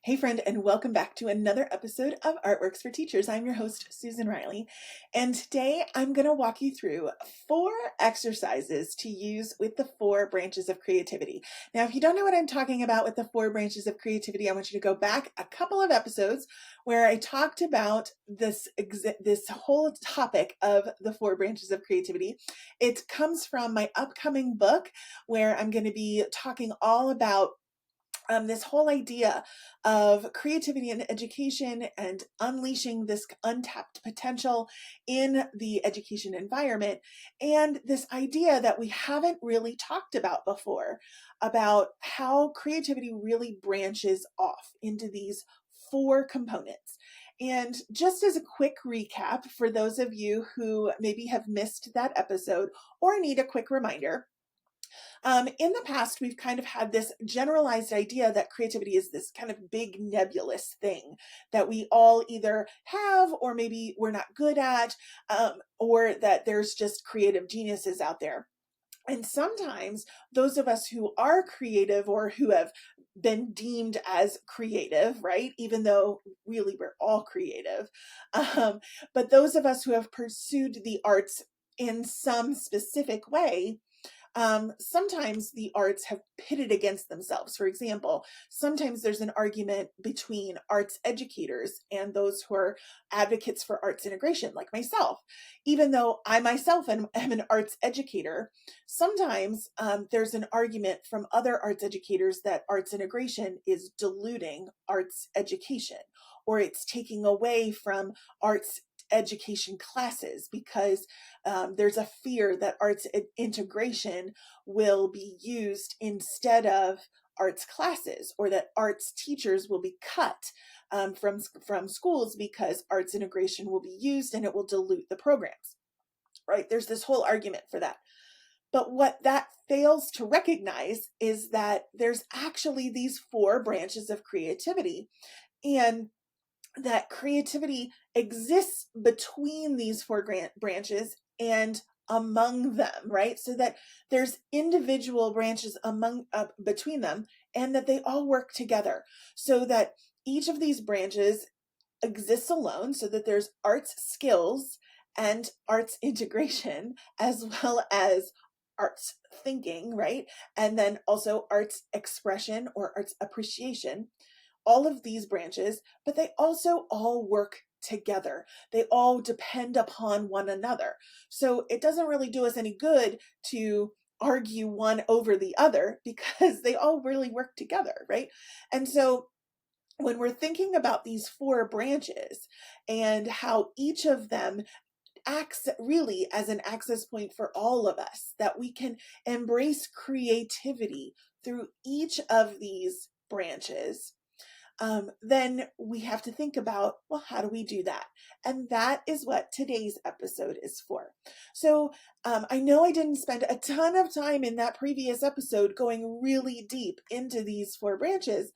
Hey friend, and welcome back to another episode of Artworks for Teachers. I'm your host, Susan Riley, and today I'm going to walk you through 4 exercises to use with the 4 branches of creativity. Now, if you don't know what I'm talking about with the 4 branches of creativity, I want you to go back a couple of episodes where I talked about this whole topic of the 4 branches of creativity. It comes from my upcoming book where I'm going to be talking all about this whole idea of creativity in education and unleashing this untapped potential in the education environment, and this idea that we haven't really talked about before about how creativity really branches off into these 4 components. And just as a quick recap for those of you who maybe have missed that episode or need a quick reminder, in the past, we've kind of had this generalized idea that creativity is this kind of big nebulous thing that we all either have or maybe we're not good at, or that there's just creative geniuses out there. And sometimes those of us who are creative or who have been deemed as creative, right? Even though really we're all creative. But those of us who have pursued the arts in some specific way, sometimes the arts have pitted against themselves. For example, sometimes there's an argument between arts educators and those who are advocates for arts integration, like myself. Even though I myself am an arts educator, sometimes there's an argument from other arts educators that arts integration is diluting arts education, or it's taking away from arts education classes because there's a fear that arts integration will be used instead of arts classes, or that arts teachers will be cut from schools because arts integration will be used and it will dilute the programs, right? There's this whole argument for that. But what that fails to recognize is that there's actually these 4 branches of creativity, and that creativity exists between these 4 branches and among them, right? So that there's individual branches between them, and that they all work together, so that each of these branches exists alone, so that there's arts skills and arts integration, as well as arts thinking, right? And then also arts expression or arts appreciation, all of these branches, but they also all work together. They all depend upon one another. So it doesn't really do us any good to argue one over the other because they all really work together, right? And so when we're thinking about these 4 branches and how each of them acts really as an access point for all of us, that we can embrace creativity through each of these branches, then we have to think about, well, how do we do that? And that is what today's episode is for. So I know I didn't spend a ton of time in that previous episode going really deep into these 4 branches.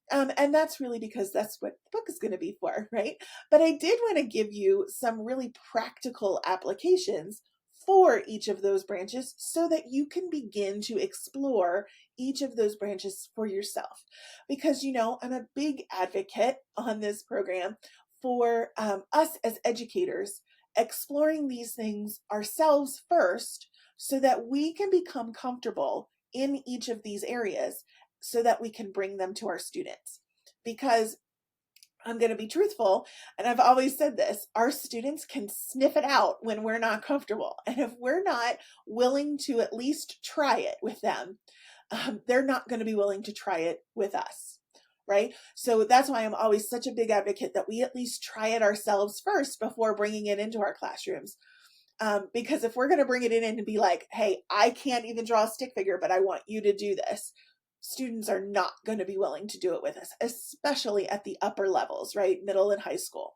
And that's really because that's what the book is going to be for, right? But I did want to give you some really practical applications for each of those branches so that you can begin to explore each of those branches for yourself. Because, I'm a big advocate on this program for us as educators exploring these things ourselves first so that we can become comfortable in each of these areas so that we can bring them to our students. Because I'm going to be truthful, and I've always said this, our students can sniff it out when we're not comfortable. And if we're not willing to at least try it with them, they're not going to be willing to try it with us, right? So that's why I'm always such a big advocate that we at least try it ourselves first before bringing it into our classrooms. Because if we're going to bring it in and be like, hey, I can't even draw a stick figure, but I want you to do this, students are not going to be willing to do it with us, especially at the upper levels, right? Middle and high school.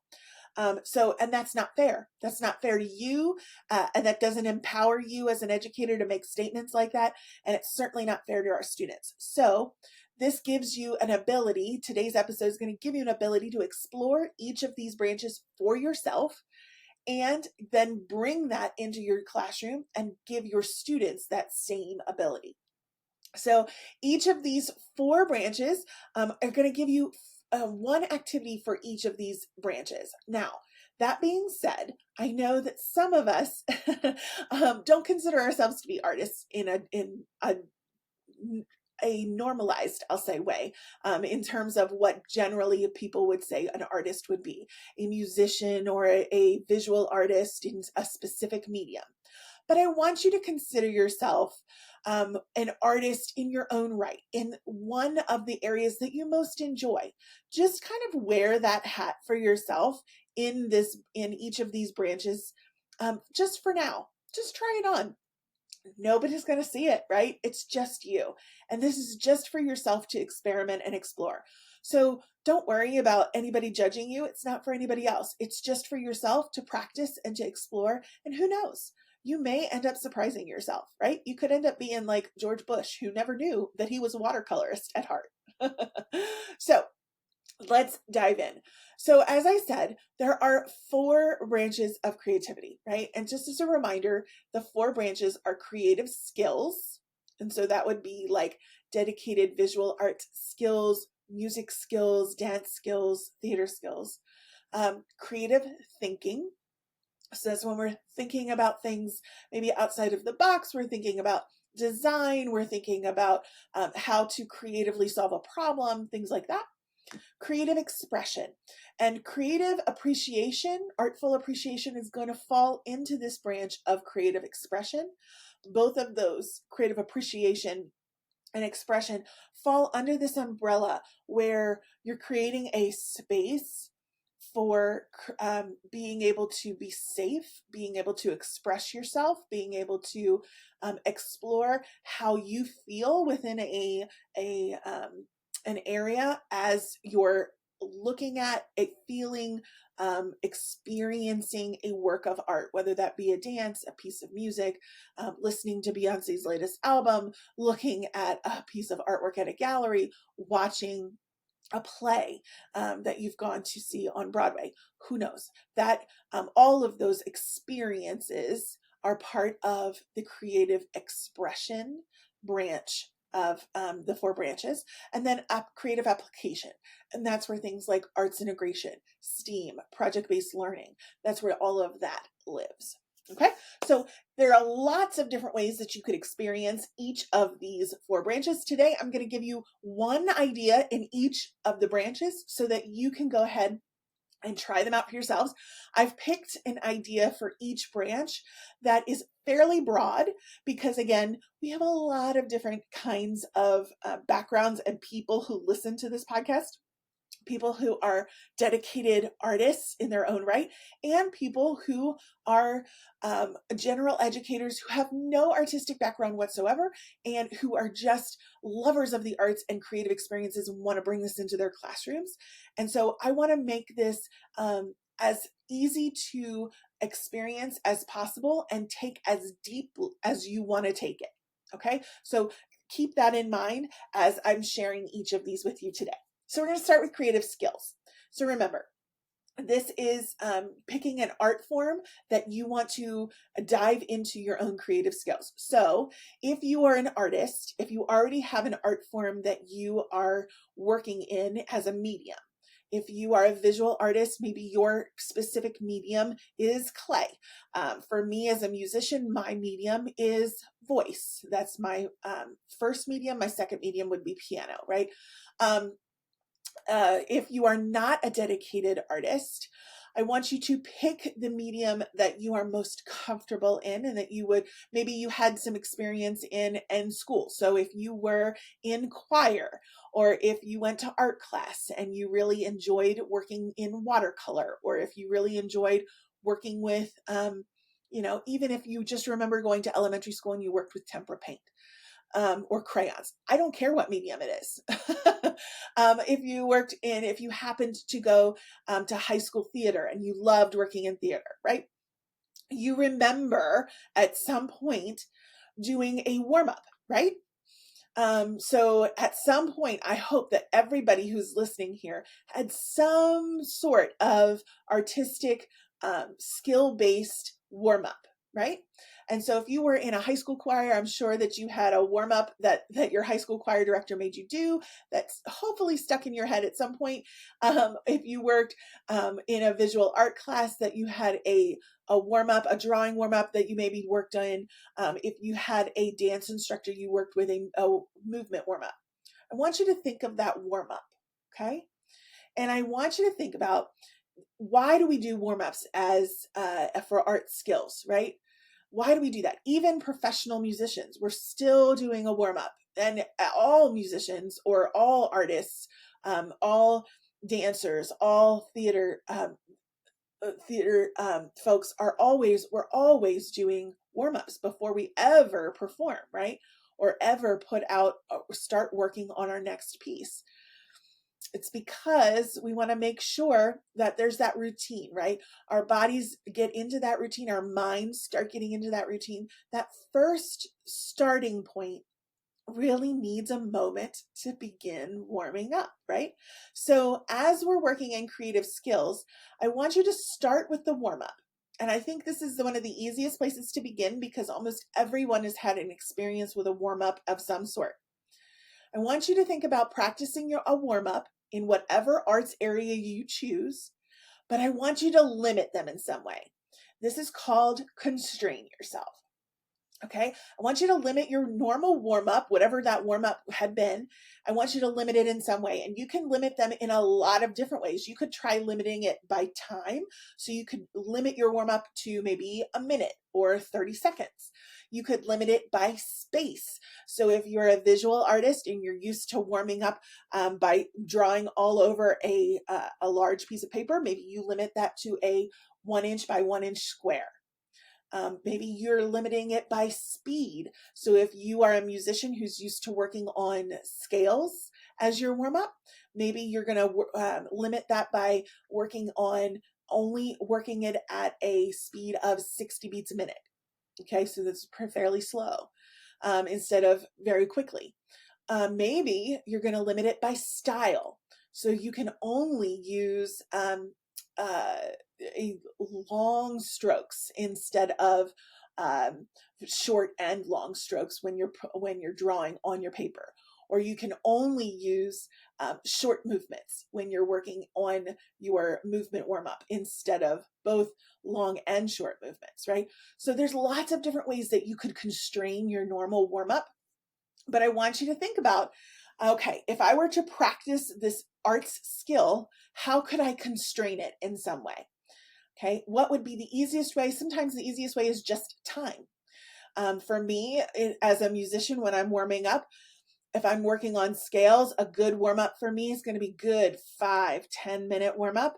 And that's not fair. That's not fair to you. And that doesn't empower you as an educator to make statements like that. And it's certainly not fair to our students. So this gives you an ability, today's episode is going to give you an ability to explore each of these branches for yourself, and then bring that into your classroom and give your students that same ability. So each of these 4 branches are going to give you one activity for each of these branches. Now, that being said, I know that some of us don't consider ourselves to be artists in a normalized, I'll say, way, in terms of what generally people would say an artist would be, a musician or a visual artist in a specific medium. But I want you to consider yourself an artist in your own right, in one of the areas that you most enjoy. Just kind of wear that hat for yourself in each of these branches, just for now. Just try it on. Nobody's going to see it, right? It's just you. And this is just for yourself to experiment and explore. So don't worry about anybody judging you. It's not for anybody else. It's just for yourself to practice and to explore. And who knows? You may end up surprising yourself, right? You could end up being like George Bush, who never knew that he was a watercolorist at heart. So let's dive in. So as I said, there are 4 branches of creativity, right? And just as a reminder, the 4 branches are creative skills. And so that would be like dedicated visual art skills, music skills, dance skills, theater skills. Creative thinking. So that's when we're thinking about things maybe outside of the box. We're thinking about design. We're thinking about how to creatively solve a problem, things like that. Creative expression and creative appreciation, artful appreciation, is going to fall into this branch of creative expression. Both of those, creative appreciation and expression, fall under this umbrella where you're creating a space for being able to be safe, being able to express yourself, being able to explore how you feel within an area as you're looking at it, feeling, experiencing a work of art, whether that be a dance, a piece of music, listening to Beyonce's latest album, looking at a piece of artwork at a gallery, watching a play that you've gone to see on Broadway. Who knows? That all of those experiences are part of the creative expression branch of the 4 branches. And then creative application. And that's where things like arts integration, STEAM, project-based learning, that's where all of that lives. Okay, so there are lots of different ways that you could experience each of these 4 branches. Today, I'm going to give you one idea in each of the branches so that you can go ahead and try them out for yourselves. I've picked an idea for each branch that is fairly broad because, again, we have a lot of different kinds of backgrounds and people who listen to this podcast. People who are dedicated artists in their own right, and people who are general educators who have no artistic background whatsoever and who are just lovers of the arts and creative experiences and want to bring this into their classrooms. And so I want to make this as easy to experience as possible and take as deep as you want to take it. Okay, so keep that in mind as I'm sharing each of these with you today. So we're going to start with creative skills. So remember, this is picking an art form that you want to dive into your own creative skills. So if you are an artist, if you already have an art form that you are working in as a medium, if you are a visual artist, maybe your specific medium is clay. For me as a musician, my medium is voice. That's my first medium. My second medium would be piano, right? If you are not a dedicated artist, I want you to pick the medium that you are most comfortable in and that maybe you had some experience in school. So if you were in choir, or if you went to art class and you really enjoyed working in watercolor, or if you really enjoyed working with, even if you just remember going to elementary school and you worked with tempera paint. Or crayons. I don't care what medium it is. If you happened to go to high school theater and you loved working in theater, right? You remember at some point doing a warm-up, right? So at some point, I hope that everybody who's listening here had some sort of artistic, skill-based warm-up, right? And so if you were in a high school choir, I'm sure that you had a warm up that your high school choir director made you do that's hopefully stuck in your head at some point. If you worked in a visual art class, that you had a warm up, a drawing warm up that you maybe worked on. If you had a dance instructor, you worked with a movement warm up. I want you to think of that warm up, okay? And I want you to think about, why do we do warm-ups as for art skills, right? Why do we do that? Even professional musicians, we're still doing a warm-up. And all musicians or all artists, all dancers, all theater folks we're always doing warm-ups before we ever perform, right? Or ever put out or start working on our next piece. It's because we want to make sure that there's that routine, right? Our bodies get into that routine, our minds start getting into that routine. That first starting point really needs a moment to begin warming up, right? So as we're working in creative skills, I want you to start with the warm up. And I think this is one of the easiest places to begin, because almost everyone has had an experience with a warm up of some sort. I want you to think about practicing a warm up in whatever arts area you choose, but I want you to limit them in some way. This is called constrain yourself. Okay, I want you to limit your normal warm up, whatever that warm up had been. I want you to limit it in some way, and you can limit them in a lot of different ways. You could try limiting it by time. So you could limit your warm up to maybe a minute or 30 seconds. You could limit it by space. So if you're a visual artist and you're used to warming up by drawing all over a large piece of paper, maybe you limit that to a 1 inch by 1 inch square. Maybe you're limiting it by speed. So if you are a musician who's used to working on scales as your warm up, maybe you're going to limit that by only working it at a speed of 60 beats a minute. Okay, so that's fairly slow instead of very quickly. Maybe you're going to limit it by style. So you can only use long strokes instead of short and long strokes when you're drawing on your paper. Or you can only use short movements when you're working on your movement warm-up instead of both long and short movements, right? So there's lots of different ways that you could constrain your normal warm-up. But I want you to think about, okay, if I were to practice this arts skill, how could I constrain it in some way? Okay, what would be the easiest way? Sometimes the easiest way is just time. For me, as a musician, when I'm warming up, if I'm working on scales, a good warm up for me is going to be good 5-10 minute warm up.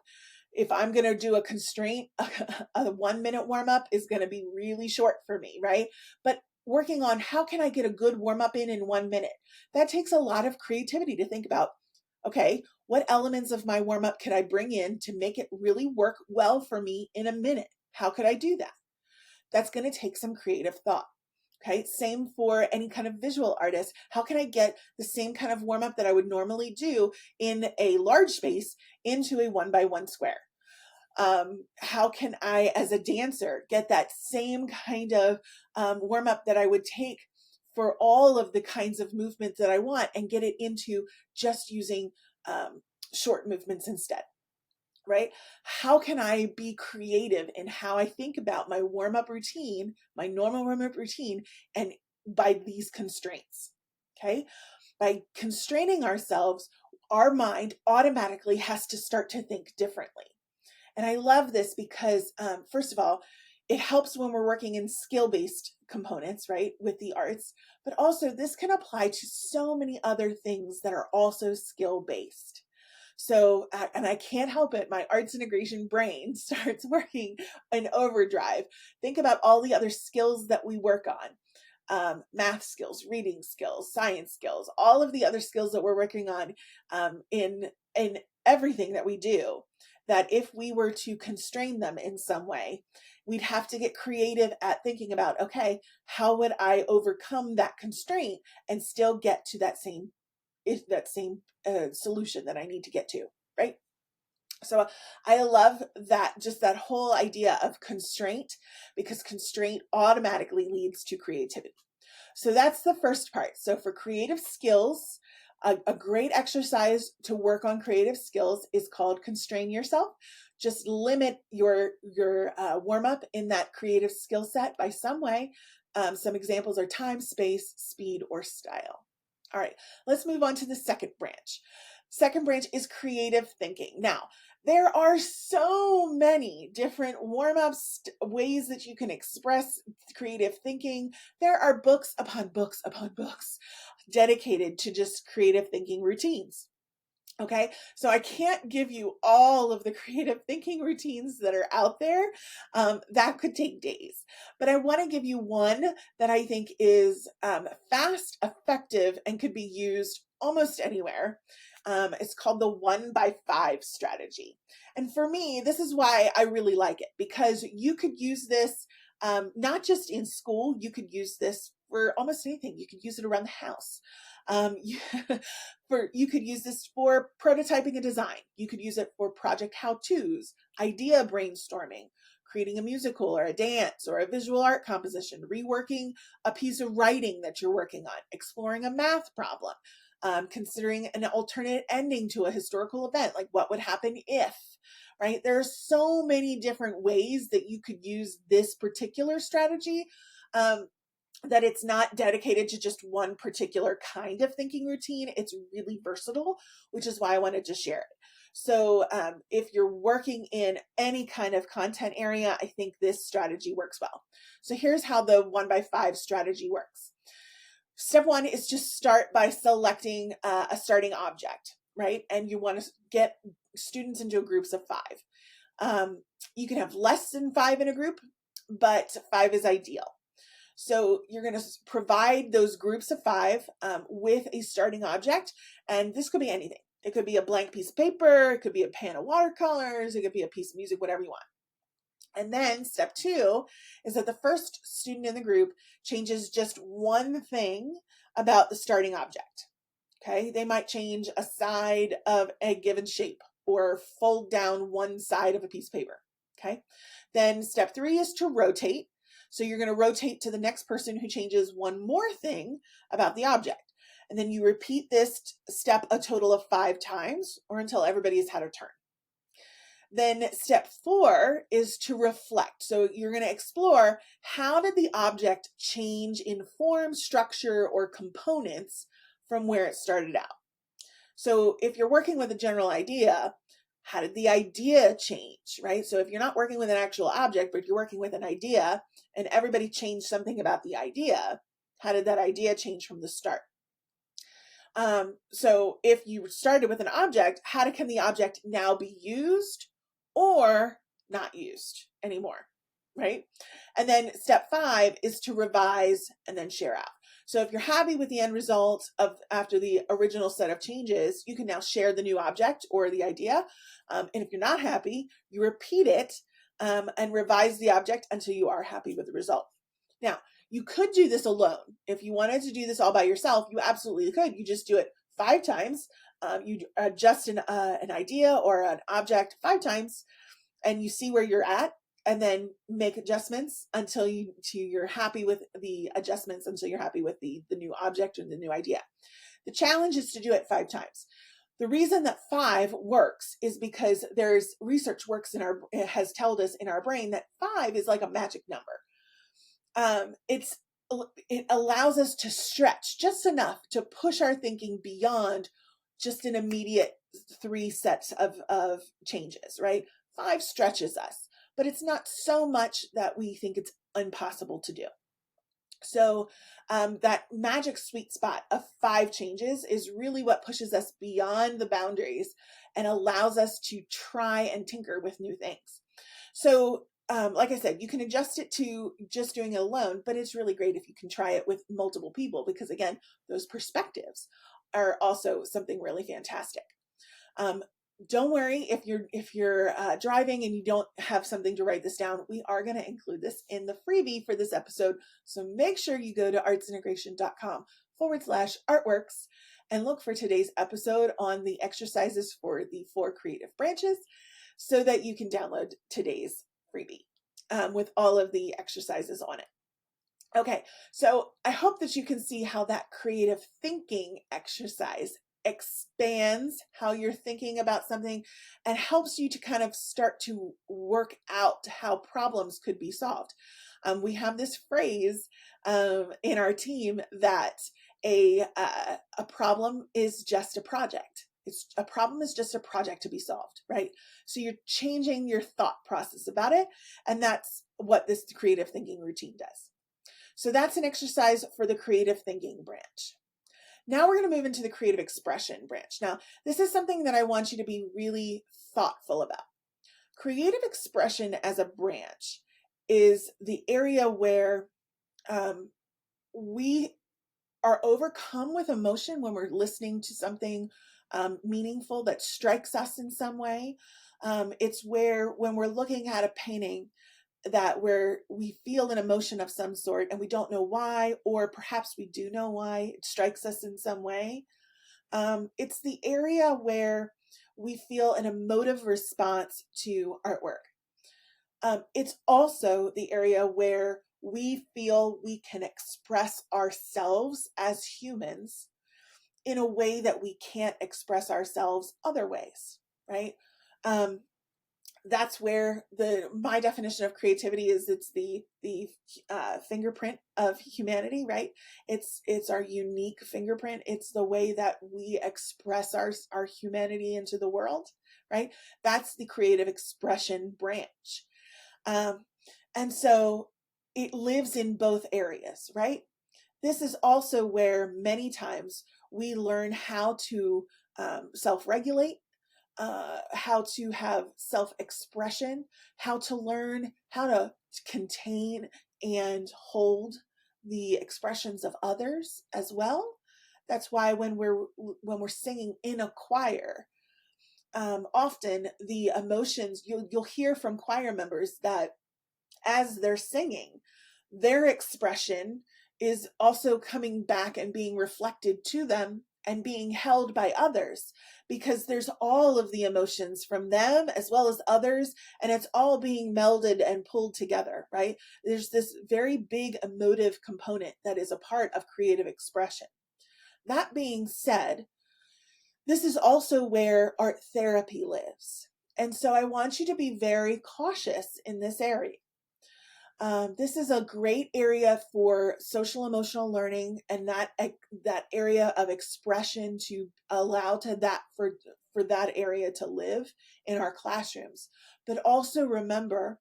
If I'm going to do a constraint, a 1 minute warm up is going to be really short for me, right? But working on how can I get a good warm up in 1 minute? That takes a lot of creativity to think about. Okay, what elements of my warm up could I bring in to make it really work well for me in a minute? How could I do that? That's going to take some creative thought. Okay, same for any kind of visual artist. How can I get the same kind of warm up that I would normally do in a large space into a 1x1 square? How can I, as a dancer, get that same kind of warm up that I would take for all of the kinds of movements that I want and get it into just using short movements instead? Right? How can I be creative in how I think about my warm-up routine, my normal warm-up routine, and by these constraints? Okay? By constraining ourselves, our mind automatically has to start to think differently. And I love this because, first of all, it helps when we're working in skill-based components, right, with the arts, but also this can apply to so many other things that are also skill-based. So, and I can't help it, my arts integration brain starts working in overdrive. Think about all the other skills that we work on. Math skills, reading skills, science skills, all of the other skills that we're working on in everything that we do, that if we were to constrain them in some way, we'd have to get creative at thinking about, okay, how would I overcome that constraint and still get to that same solution that I need to get to, right? So I love that, just that whole idea of constraint, because constraint automatically leads to creativity. So that's the first part. So for creative skills, a great exercise to work on creative skills is called constrain yourself. Just limit your warm up in that creative skill set by some way. Some examples are time, space, speed, or style. All right, let's move on to the second branch. Second branch is creative thinking. Now, there are so many different warm-ups, ways that you can express creative thinking. There are books upon books upon books dedicated to just creative thinking routines. Okay, so I can't give you all of the creative thinking routines that are out there. That could take days. But I want to give you one that I think is fast, effective, and could be used almost anywhere. It's called the 1x5 strategy. And for me, this is why I really like it, because you could use this not just in school, you could use this for almost anything. You could use it around the house. You could use this for prototyping a design. You could use it for project how-tos, idea brainstorming, creating a musical or a dance or a visual art composition, reworking a piece of writing that you're working on, exploring a math problem, considering an alternate ending to a historical event, like what would happen if, right? There are so many different ways that you could use this particular strategy. That it's not dedicated to just one particular kind of thinking routine. It's really versatile, which is why I wanted to share it. So if you're working in any kind of content area, I think this strategy works well. So here's how the 1x5 strategy works. Step one is to start by selecting a starting object, right? And you want to get students into groups of 5. You can have less than 5 in a group, but 5 is ideal. So you're going to provide those groups of 5 with a starting object, and this could be anything. It could be a blank piece of paper, it could be a pan of watercolors, it could be a piece of music, whatever you want. And then step 2 is that the first student in the group changes just one thing about the starting object. Okay, they might change a side of a given shape or fold down one side of a piece of paper. Okay, then step 3 is to rotate. So you're going to rotate to the next person who changes one more thing about the object. And then you repeat this step a total of 5 times or until everybody has had a turn. Then step 4 is to reflect. So you're going to explore, how did the object change in form, structure, or components from where it started out? So if you're working with a general idea, how did the idea change, right? So if you're not working with an actual object, but you're working with an idea and everybody changed something about the idea, how did that idea change from the start? So if you started with an object, how can the object now be used or not used anymore, right? And then step 5 is to revise and then share out. So if you're happy with the end result of after the original set of changes, you can now share the new object or the idea. And if you're not happy, you repeat it and revise the object until you are happy with the result. Now, you could do this alone. If you wanted to do this all by yourself, you absolutely could. You just do it 5 times. You adjust an idea or an object 5 times, and you see where you're at, and then make adjustments until you're happy with the adjustments, until you're happy with the new object or the new idea. The challenge is to do it 5 times. The reason that 5 works is because there's research has told us in our brain that 5 is like a magic number. It allows us to stretch just enough to push our thinking beyond just an immediate 3 sets of changes, right? 5 stretches us, but it's not so much that we think it's impossible to do. So that magic sweet spot of 5 changes is really what pushes us beyond the boundaries and allows us to try and tinker with new things. So like I said, you can adjust it to just doing it alone, but it's really great if you can try it with multiple people, because again, those perspectives are also something really fantastic. Don't worry if you're driving and you don't have something to write this down. We are going to include this in the freebie for this episode. So make sure you go to artsintegration.com/artworks and look for today's episode on the exercises for the 4 creative branches so that you can download today's freebie with all of the exercises on it. Okay, so I hope that you can see how that creative thinking exercise expands how you're thinking about something and helps you to kind of start to work out how problems could be solved. We have this phrase in our team that a problem is just a project. A problem is just a project to be solved, right? So you're changing your thought process about it, and that's what this creative thinking routine does. So that's an exercise for the creative thinking branch. Now we're going to move into the creative expression branch. Now, this is something that I want you to be really thoughtful about. Creative expression as a branch is the area where we are overcome with emotion when we're listening to something meaningful that strikes us in some way. It's where when we're looking at a painting that we feel an emotion of some sort and we don't know why, or perhaps we do know why it strikes us in some way. It's the area where we feel an emotive response to artwork. It's also the area where we feel we can express ourselves as humans in a way that we can't express ourselves other ways, right? That's where my definition of creativity is. It's the fingerprint of humanity, right? It's our unique fingerprint. It's the way that we express our humanity into the world, right? That's the creative expression branch. And so it lives in both areas, right? This is also where many times we learn how to self-regulate, how to have self-expression, how to learn how to contain and hold the expressions of others as well. That's why when we're singing in a choir, often the emotions you'll hear from choir members that as they're singing, their expression is also coming back and being reflected to them and being held by others, because there's all of the emotions from them as well as others, and it's all being melded and pulled together, right? There's this very big emotive component that is a part of creative expression. That being said, this is also where art therapy lives. And so I want you to be very cautious in this area. This is a great area for social emotional learning and that area of expression to allow for that area to live in our classrooms. But also remember,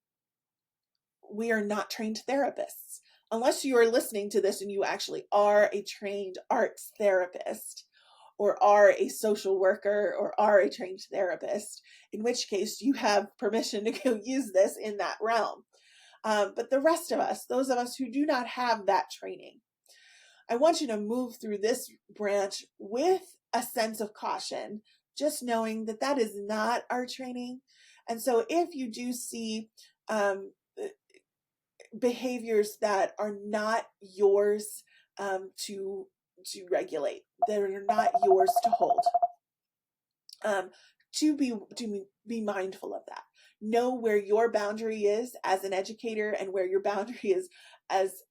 we are not trained therapists. Unless you are listening to this and you actually are a trained arts therapist or are a social worker or are a trained therapist, in which case you have permission to go use this in that realm. But the rest of us, those of us who do not have that training, I want you to move through this branch with a sense of caution, just knowing that that is not our training. And so if you do see behaviors that are not yours to regulate, that are not yours to hold, to be mindful of that. Know where your boundary is as an educator and where your boundary is as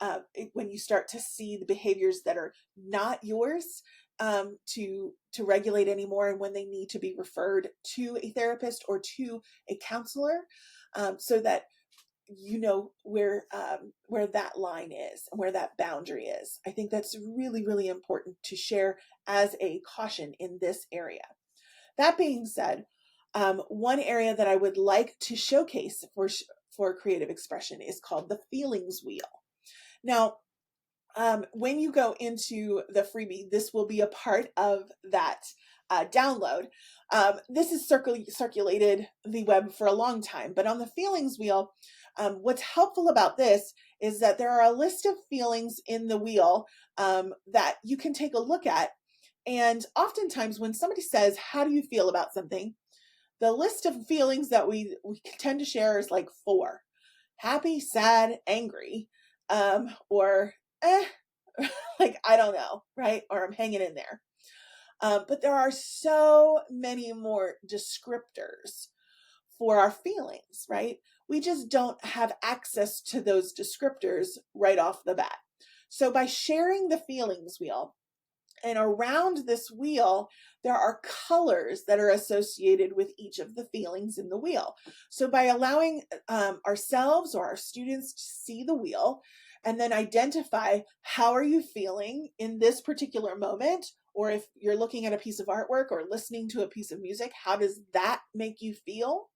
when you start to see the behaviors that are not yours to regulate anymore, and when they need to be referred to a therapist or to a counselor, so that you know where that line is and where that boundary is. I think that's really, really important to share as a caution in this area. That being said, one area that I would like to showcase for creative expression is called the feelings wheel. Now, when you go into the freebie, this will be a part of that download. This is circulated the web for a long time, but on the feelings wheel, what's helpful about this is that there are a list of feelings in the wheel that you can take a look at. And oftentimes when somebody says, how do you feel about something? The list of feelings that we tend to share is like 4: happy, sad, angry, or like, I don't know, right? Or I'm hanging in there. But there are so many more descriptors for our feelings, right? We just don't have access to those descriptors right off the bat. So by sharing the feelings wheel, and around this wheel, there are colors that are associated with each of the feelings in the wheel. So by allowing ourselves or our students to see the wheel and then identify how are you feeling in this particular moment, or if you're looking at a piece of artwork or listening to a piece of music, how does that make you feel?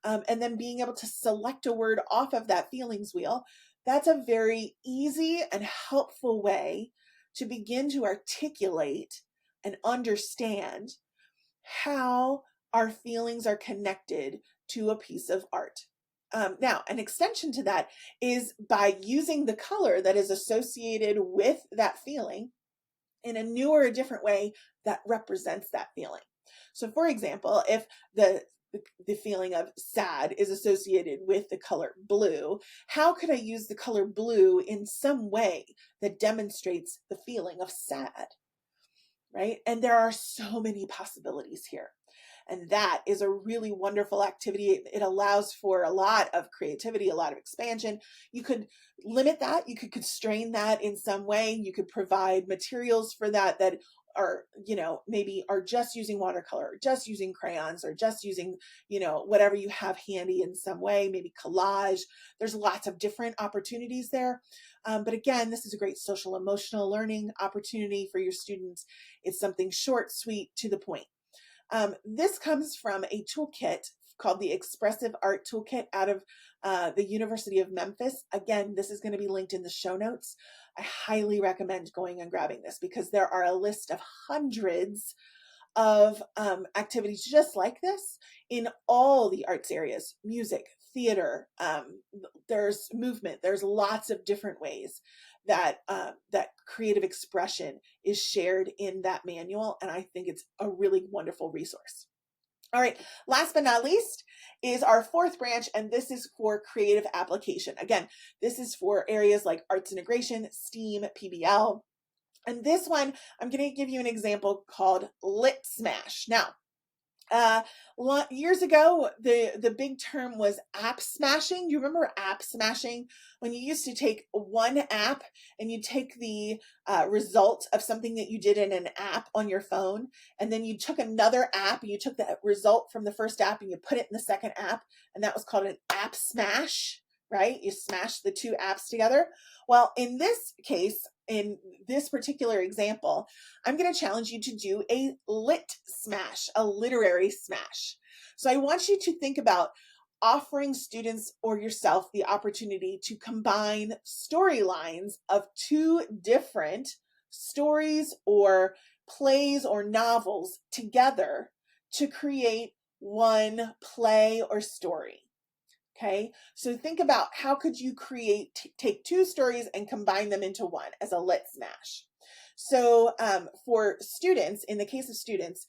And then being able to select a word off of that feelings wheel, that's a very easy and helpful way to begin to articulate and understand how our feelings are connected to a piece of art. Now, an extension to that is by using the color that is associated with that feeling in a new or a different way that represents that feeling. So for example, if the feeling of sad is associated with the color blue, how could I use the color blue in some way that demonstrates the feeling of sad, right? And there are so many possibilities here. And that is a really wonderful activity. It allows for a lot of creativity, a lot of expansion. You could limit that. You could constrain that in some way. You could provide materials for that are, maybe are just using watercolor, or just using crayons, or just using, whatever you have handy in some way, maybe collage. There's lots of different opportunities there. But again, this is a great social emotional learning opportunity for your students. It's something short, sweet, to the point. This comes from a toolkit called the Expressive Art Toolkit out of the University of Memphis. Again, this is going to be linked in the show notes. I highly recommend going and grabbing this because there are a list of hundreds of activities just like this in all the arts areas: music, theater, there's movement, there's lots of different ways that that creative expression is shared in that manual, and I think it's a really wonderful resource. All right, last but not least is our fourth branch, and this is for creative application. Again, this is for areas like arts integration, STEAM, PBL. And this one, I'm going to give you an example called Lit Smash. Now, years ago, the big term was app smashing. Do you remember app smashing? When you used to take one app and you take the result of something that you did in an app on your phone, and then you took another app and you took the result from the first app and you put it in the second app, and that was called an app smash, right? You smash the two apps together. Well, in this case, in this particular example, I'm going to challenge you to do a lit smash, a literary smash. So I want you to think about offering students or yourself the opportunity to combine storylines of two different stories or plays or novels together to create one play or story. Okay, so think about how could you take two stories and combine them into one as a lit smash. So for students, in the case of students,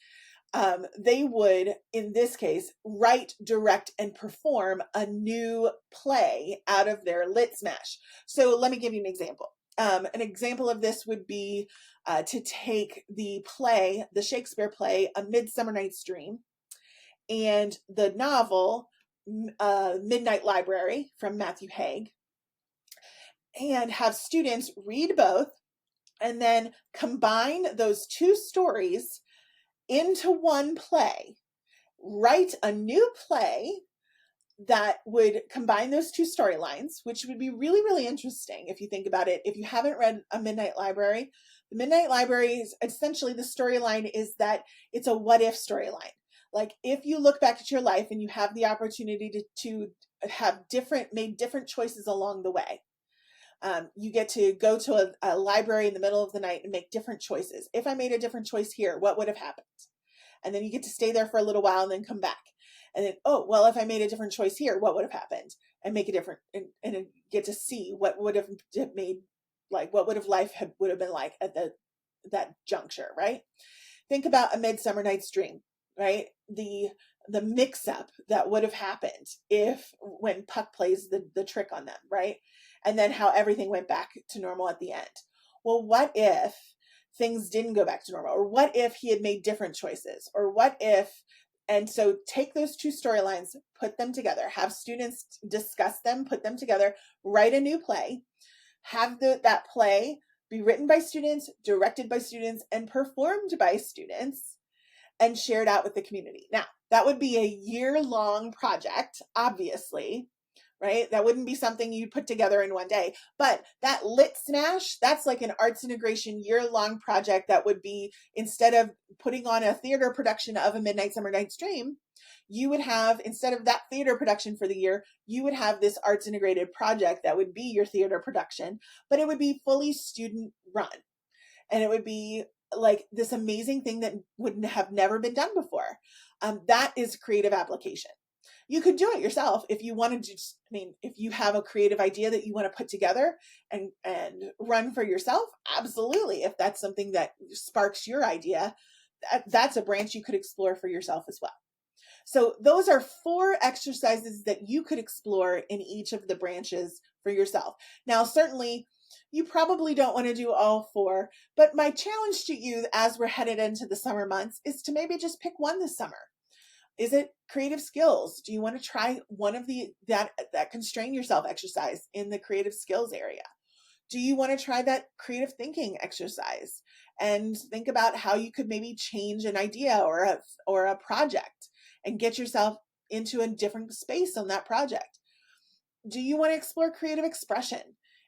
they would, in this case, write, direct, and perform a new play out of their lit smash. So let me give you an example. An example of this would be to take the play, the Shakespeare play, A Midsummer Night's Dream, and the novel, Midnight Library from Matthew Haig, and have students read both and then combine those two stories into one play, write a new play that would combine those two storylines, which would be really, really interesting if you think about it. If you haven't read A Midnight Library, the Midnight Library is essentially, the storyline is that it's a what if storyline. Like if you look back at your life and you have the opportunity to have made different choices along the way, you get to go to a library in the middle of the night and make different choices. If I made a different choice here, what would have happened? And then you get to stay there for a little while and then come back. And then, oh, well, if I made a different choice here, what would have happened? And make a different, and get to see what would have made, like, what would have life would have been like at that juncture, right? Think about A Midsummer Night's Dream, right? The mix-up that would have happened when Puck plays the trick on them, right? And then how everything went back to normal at the end. Well, what if things didn't go back to normal? Or what if he had made different choices? Or what if, and so take those two storylines, put them together, have students discuss them, put them together, write a new play, have that play be written by students, directed by students, and performed by students, and shared out with the community. Now, that would be a year-long project, obviously, right? That wouldn't be something you put together in one day. But that Lit Smash, that's like an arts integration year-long project that would be, instead of putting on a theater production of A Midnight Summer Night's Dream, you would have, instead of that theater production for the year, you would have this arts integrated project that would be your theater production, but it would be fully student run. And it would be like this amazing thing that would have never been done before. That is creative application. You could do it yourself if you wanted to. I mean, if you have a creative idea that you want to put together and run for yourself, absolutely. If that's something that sparks your idea, that's a branch you could explore for yourself as well. So those are 4 exercises that you could explore in each of the branches for yourself. Now, certainly, you probably don't want to do all 4, but my challenge to you as we're headed into the summer months is to maybe just pick one this summer. Is it creative skills? Do you want to try one of that constrain yourself exercise in the creative skills area? Do you want to try that creative thinking exercise and think about how you could maybe change an idea or a project and get yourself into a different space on that project? Do you want to explore creative expression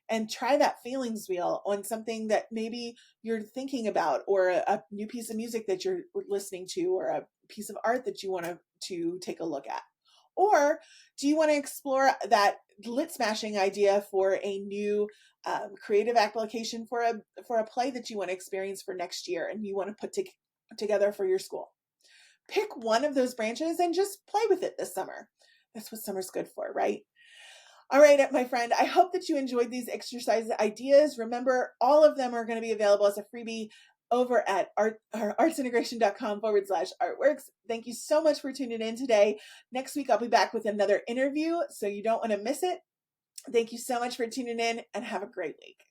and try that feelings wheel on something that maybe you're thinking about, or a new piece of music that you're listening to, or a piece of art that you want to take a look at? Or do you want to explore that lit smashing idea for a new creative application for a play that you want to experience for next year and you want to put together for your school? Pick one of those branches and just play with it this summer. That's what summer's good for, right? All right, my friend, I hope that you enjoyed these exercise ideas. Remember, all of them are going to be available as a freebie over at artsintegration.com/artworks. Thank you so much for tuning in today. Next week, I'll be back with another interview, so you don't want to miss it. Thank you so much for tuning in, and have a great week.